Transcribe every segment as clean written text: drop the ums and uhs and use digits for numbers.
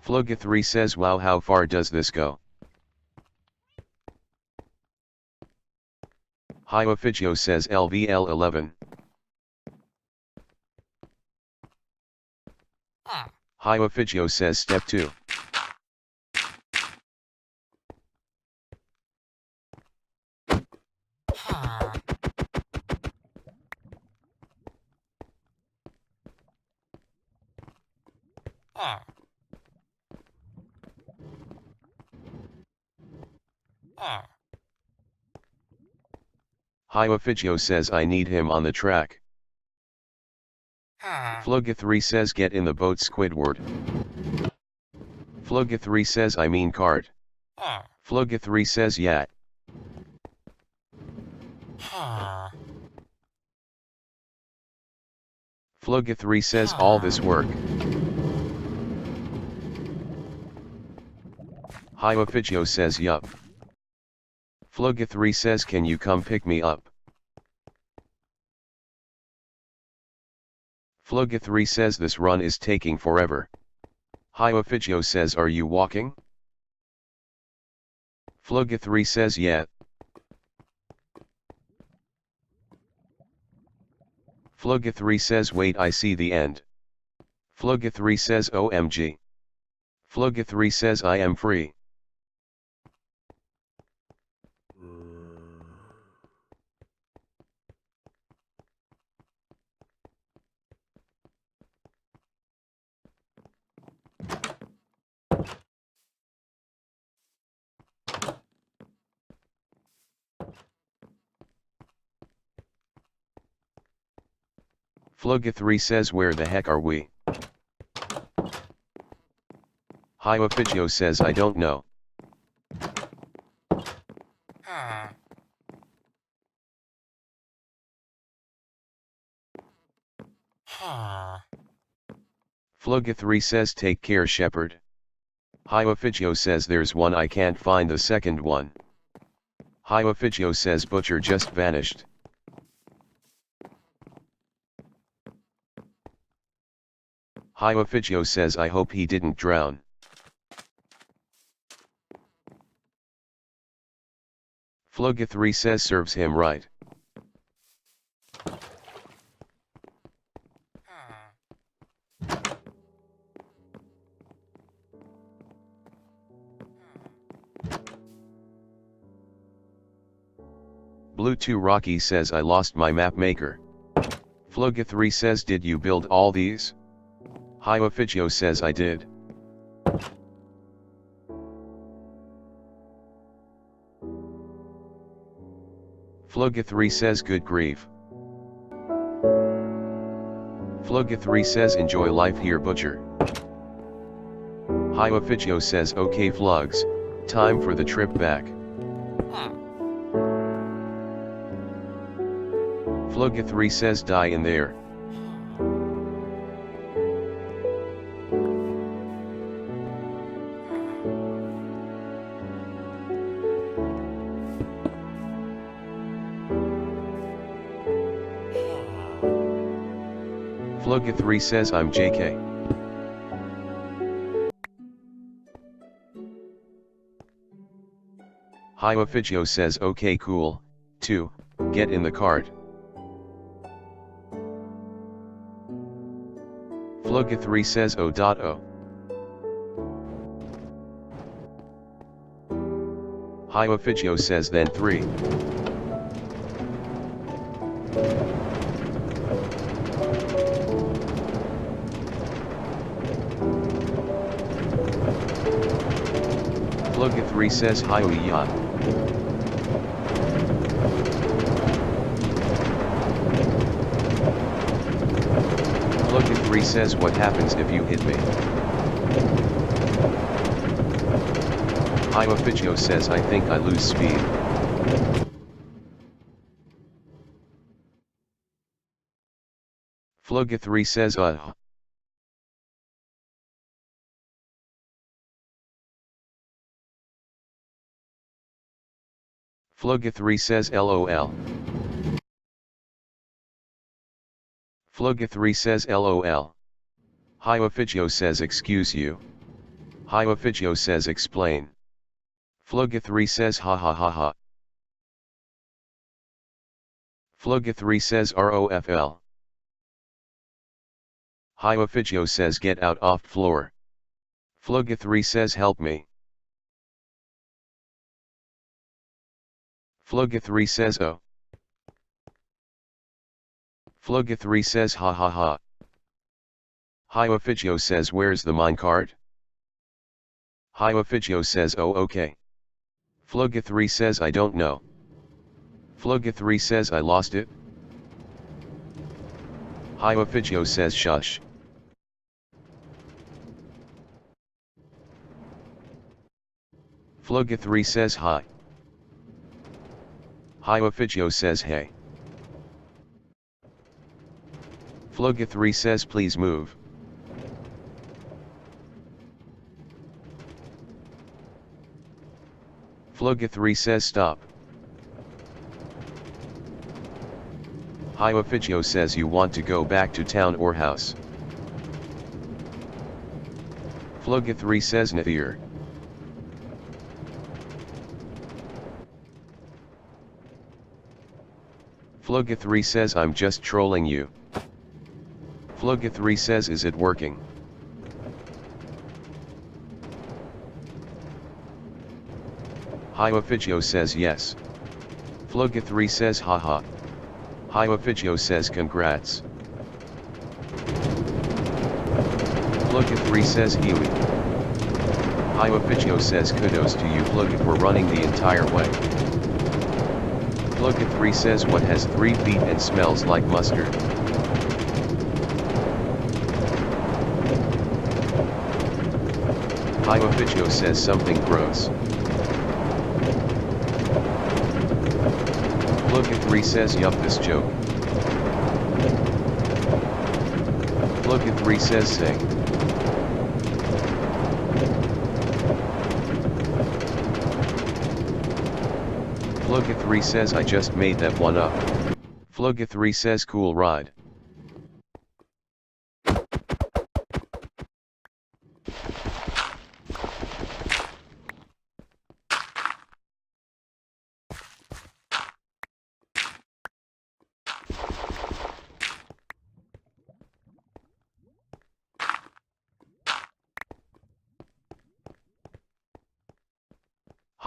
Fluga 3 says wow, how far does this go? Hiuy says LVL 11. Hiuy says step 2. Hiuy says I need him on the track. Fluga 3 says get in the boat, Squidward. Fluga 3 says I mean cart. Fluga 3 says yeah. Fluga 3 says all this work. Hiuy says yup. Fluga 3 says can you come pick me up? Fluga 3 says this run is taking forever. Hiuy says are you walking? Fluga 3 says yeah. Fluga 3 says wait, I see the end. Fluga 3 says OMG. Fluga 3 says I am free. Fluga 3 says where the heck are we? Hiuy says I don't know. Fluga 3 says take care, shepherd. Hiuy says there's one, I can't find the second one. Hiuy says butcher just vanished. Hiuy says I hope he didn't drown. Fluga 3 says serves him right. Blue 2 Rocky says I lost my map maker. Fluga 3 says did you build all these? Hiuy says I did. Fluga 3 says good grief. Fluga 3 says enjoy life here, butcher. Hiuy says okay Flugs, time for the trip back. Fluga 3 says die in there. Fluga 3 says I'm JK. Hiuy says okay cool, 2, get in the cart. Fluga 3 says O.O. Hiuy says then 3. Fluga 3 says Hiuy. Fluga 3 says what happens if you hit me? Hiuy says I think I lose speed. Fluga 3 says Fluga 3 says LOL. Fluga 3 says LOL. Hiuy says excuse you. Hiuy says explain. Fluga 3 says ha ha ha ha. Fluga 3 says ROFL. Hiuy says get out off floor. Fluga 3 says help me. Fluga 3 says oh. Fluga 3 says ha ha ha. Hiuy says where's the minecart? Hiuy says oh okay. Fluga 3 says I don't know. Fluga 3 says I lost it. Hiuy says shush. Fluga 3 says hi. Hiuy says hey. Fluga 3 says please move. Fluga 3 says stop. Hiuy says you want to go back to town or house. Fluga 3 says neither. Fluga 3 says I'm just trolling you. Fluga 3 says is it working? Hiuy says yes. Fluga 3 says haha. Hiuy says congrats. Fluga 3 says Hiuy. Hiuy says kudos to you Fluga for running the entire way. Fluga 3 says what has 3 feet and smells like mustard. Hiuy says something gross. Fluga 3 says yup this joke. Fluga 3 says sing. Fluga 3 says I just made that one up. Fluga 3 says cool ride.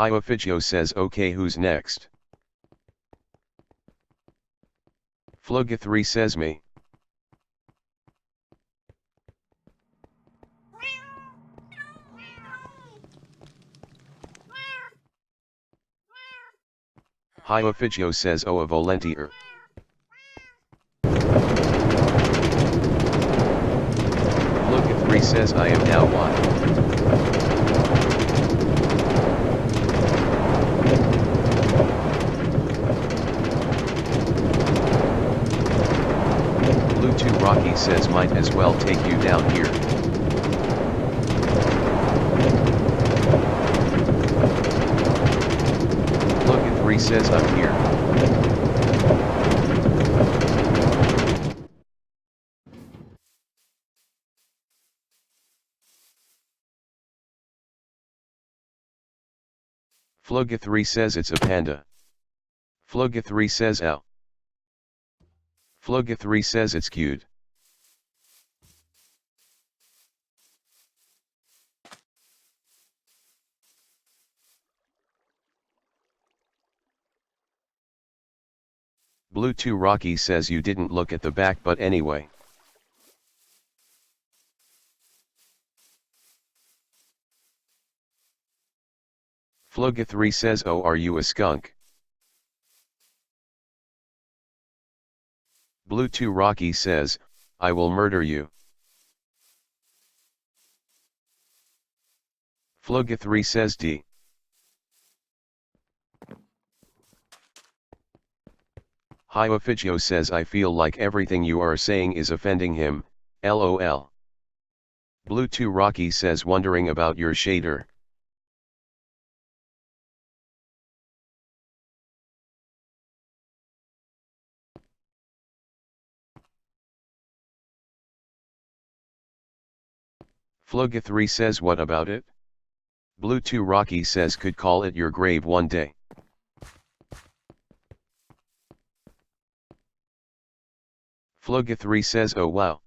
Hiuy says okay who's next? Fluga 3 says me. Hiuy says oh a volunteer. Fluga 3 says I am now one. Rocky says might as well take you down here. Fluga 3 says I'm here. Fluga 3 says it's a panda. Fluga 3 says ow. Fluga 3 says it's cute. Blue 2 Rocky says you didn't look at the back but anyway. Fluga 3 says oh are you a skunk? Blue 2 Rocky says, I will murder you. Fluga 3 says D. Hiuy says I feel like everything you are saying is offending him, lol. Blue 2 Rocky says wondering about your shader. Fluga 3 says what about it? Blue 2 Rocky says could call it your grave one day. Fluga 3 says oh wow.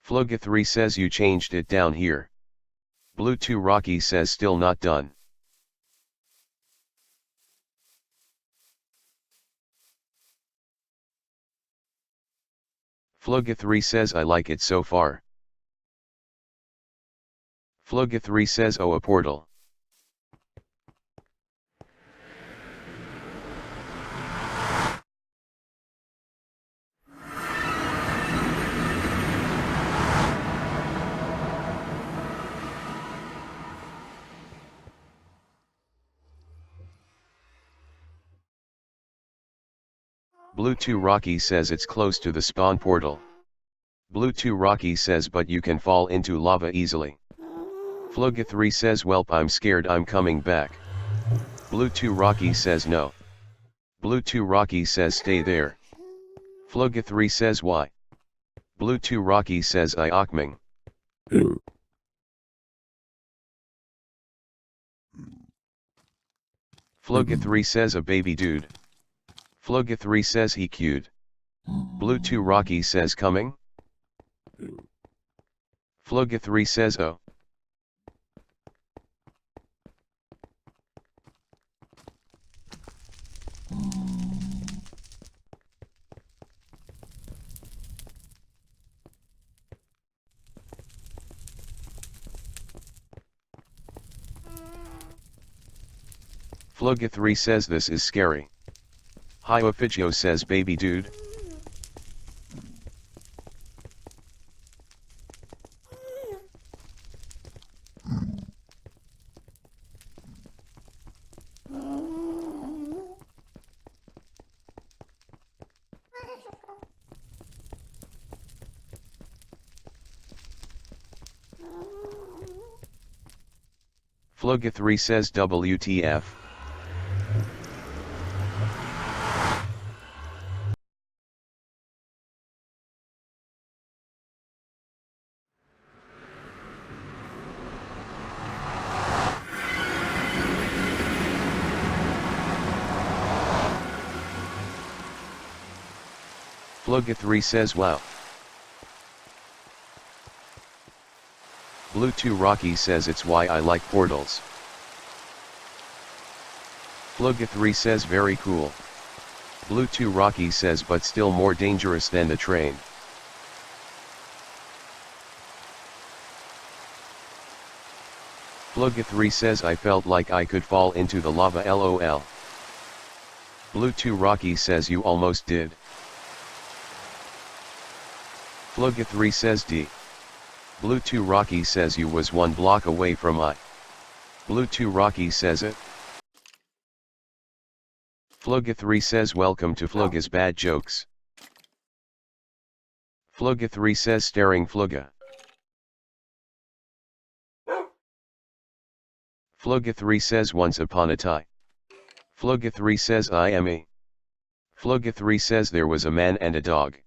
Fluga 3 says you changed it down here. Blue 2 Rocky says still not done. Fluga 3 says I like it so far. Fluga 3 says oh a portal. Blue 2 Rocky says it's close to the spawn portal. Blue 2 Rocky says but you can fall into lava easily. Fluga 3 says welp I'm scared I'm coming back. Blue 2 Rocky says no. Blue 2 Rocky says stay there. Fluga 3 says why? Blue 2 Rocky says I akming. Fluga 3 says a baby dude. Fluga 3 says he cute. Blue 2 Rocky says coming. Fluga 3 says oh. Fluga 3 says this is scary. Hiuy says baby dude. Fluga 3 says WTF. Fluga 3 says wow. Blue 2 Rocky says it's why I like portals. Fluga 3 says very cool. Blue 2 Rocky says but still more dangerous than the train. Fluga 3 says I felt like I could fall into the lava lol. Blue 2 Rocky says you almost did. Fluga 3 says D. Blue 2 Rocky says you was 1 block away from I. Blue 2 Rocky says it. Fluga 3 says welcome to Fluga's bad jokes. Fluga 3 says staring Fluga. Fluga 3 says once upon a time. Fluga 3 says I am a. Fluga 3 says there was a man and a dog.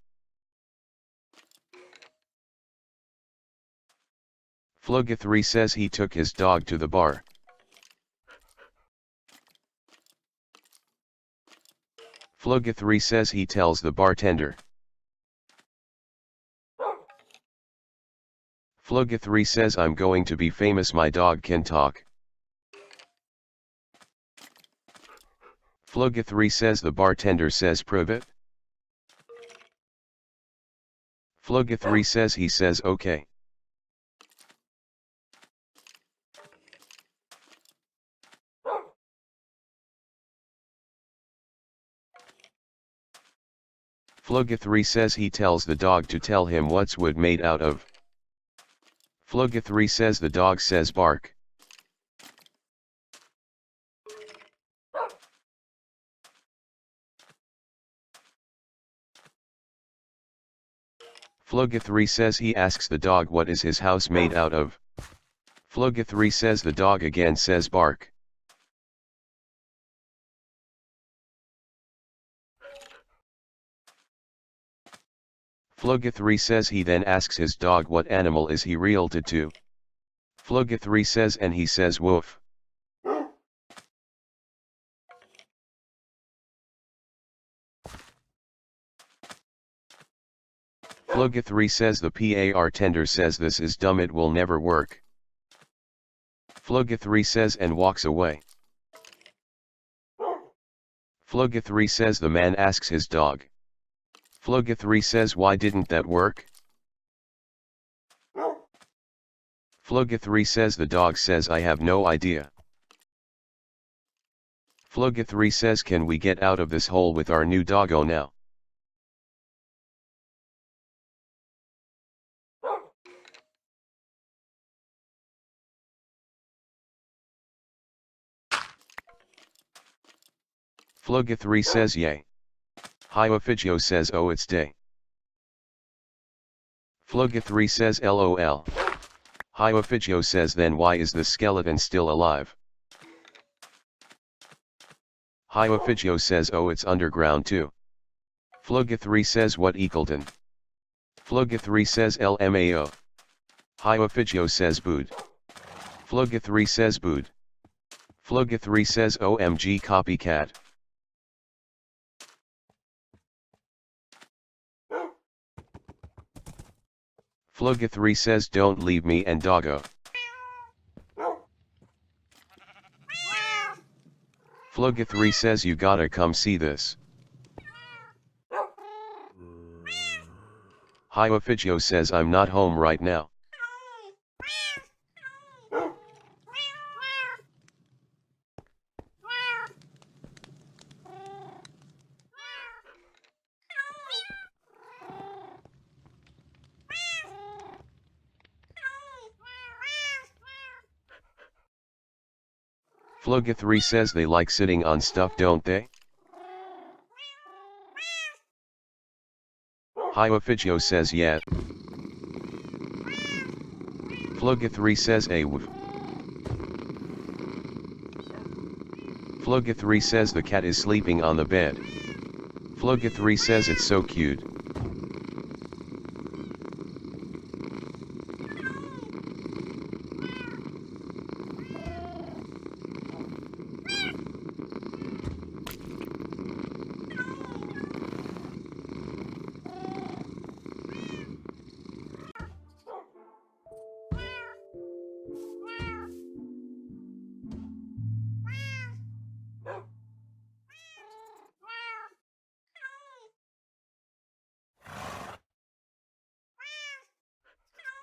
Fluga 3 says he took his dog to the bar. Fluga 3 says he tells the bartender. Fluga 3 says I'm going to be famous my dog can talk. Fluga 3 says the bartender says prove it. Fluga 3 says he says okay. Fluga 3 says he tells the dog to tell him what's wood made out of. Fluga 3 says the dog says bark. Fluga 3 says he asks the dog what is his house made out of. Fluga 3 says the dog again says bark. Fluga 3 says he then asks his dog what animal is he related to. Fluga 3 says and he says woof. Fluga 3 says the bartender says this is dumb, it will never work. Fluga 3 says and walks away. Fluga 3 says the man asks his dog. Fluga 3 says why didn't that work? Fluga 3 says the dog says I have no idea. Fluga 3 says can we get out of this hole with our new doggo now? Fluga 3 says yay. Hiuy says oh it's day. Fluga 3 says lol. Hiuy says then why is the skeleton still alive? Hiuy says oh it's underground too. Fluga 3 says what Eagleton? Fluga 3 says lmao. Hiuy says booed. Fluga 3 says booed. Fluga 3 says OMG copycat. Fluga 3 says don't leave me and doggo. Fluga 3 says you gotta come see this. Hiuy says I'm not home right now. Fluga 3 says they like sitting on stuff, don't they? Hiuy says yeah. Fluga 3 says woof. Fluga 3 says the cat is sleeping on the bed. Fluga 3 says it's so cute.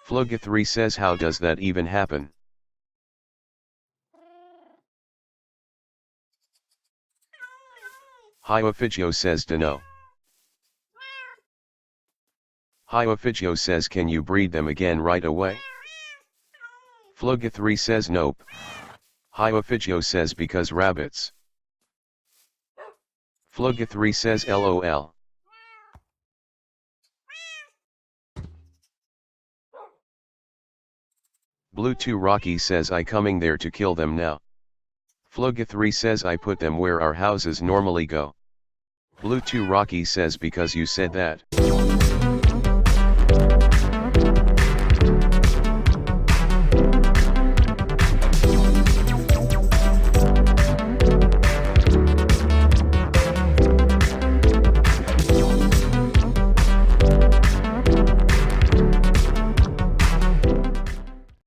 Fluga 3 says how does that even happen? Hiuy says dunno. Hiuy says can you breed them again right away? Fluga 3 says nope. Hiuy says because rabbits. Fluga 3 says lol. Blue 2 Rocky says I coming there to kill them now. Fluga 3 says I put them where our houses normally go. Blue 2 Rocky says because you said that.